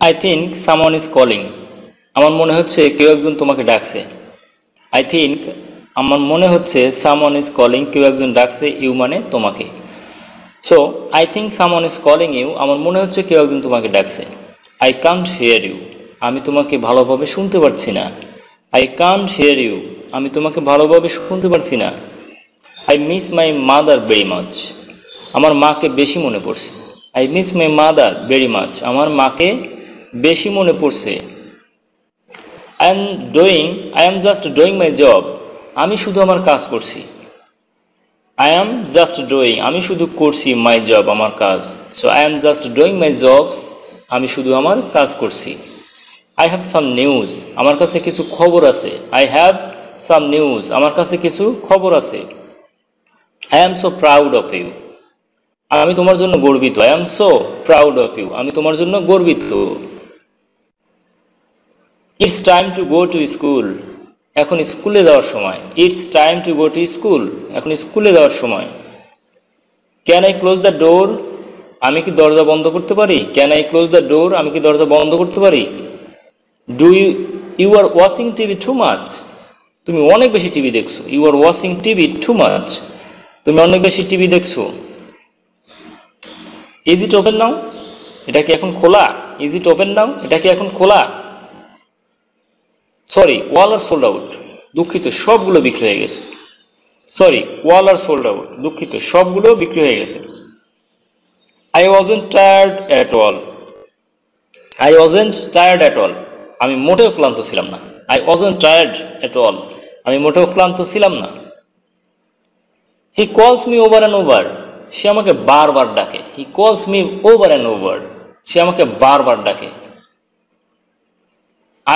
I think someone is calling. আমার মনে হচ্ছে কেউ একজন তোমাকে ডাকছে। I think আমার মনে হচ্ছে someone is calling, কেউ একজন ডাকছে, you মানে তোমাকে। So I think someone is calling you, আমার মনে হচ্ছে কেউ একজন তোমাকে ডাকছে। I can't hear you, আমি তোমাকে ভালোভাবে শুনতে পারছি না। I can't hear you, আমি তোমাকে ভালোভাবে শুনতে পারছি না। I miss my mother very much, আমার মাকে বেশি মনে পড়ছে। I miss my mother very much, আমার মাকে বেশি মনে পড়ছে। I am just doing my job, আমি শুধু আমার কাজ করছি। I am just doing, আমি শুধু করছি my job, আমার কাজ। So I am just doing my jobs, আমি শুধু আমার কাজ করছি। I have some news, আমার কাছে কিছু খবর আছে। I have some news, আমার কাছে কিছু খবর আছে। I am so proud of you, আমি তোমার জন্য গর্বিত। I am so proud of you, আমি তোমার জন্য গর্বিত। It's time to go to school, এখন স্কুলে যাওয়ার সময়। It's time to go to school, এখন স্কুলে যাওয়ার সময়। Can I close the door, আমি কি দরজা বন্ধ করতে পারি? Can I close the door, আমি কি দরজা বন্ধ করতে পারি? You are watching TV too much, তুমি অনেক বেশি টিভি দেখছো। You are watching TV too much, তুমি অনেক বেশি টিভি দেখছো। Is it open now, এটা কি এখন খোলা? Is it open now, এটা কি এখন খোলা? Sorry, all are sold out, দুঃখিত সবগুলো বিক্রি হয়ে গেছে। Sorry, all are sold out, দুঃখিত সবগুলো বিক্রি হয়ে গেছে। I wasn't tired at all, I wasn't tired at all, আমি মোটেও ক্লান্ত ছিলাম না। I wasn't tired at all, আমি মোটেও ক্লান্ত ছিলাম না। He calls me over and over, সে আমাকে বারবার ডাকে। He calls me over and over, সে আমাকে বারবার ডাকে।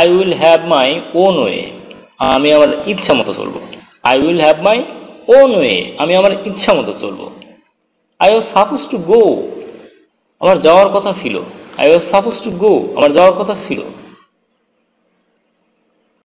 I will have my own way, আমি আমার ইচ্ছা মতো চলবো। I will have my own way, আমি আমার ইচ্ছা মতো চলবো। I was supposed to go, আমার যাওয়ার কথা ছিল। I was supposed to go, আমার যাওয়ার কথা ছিল।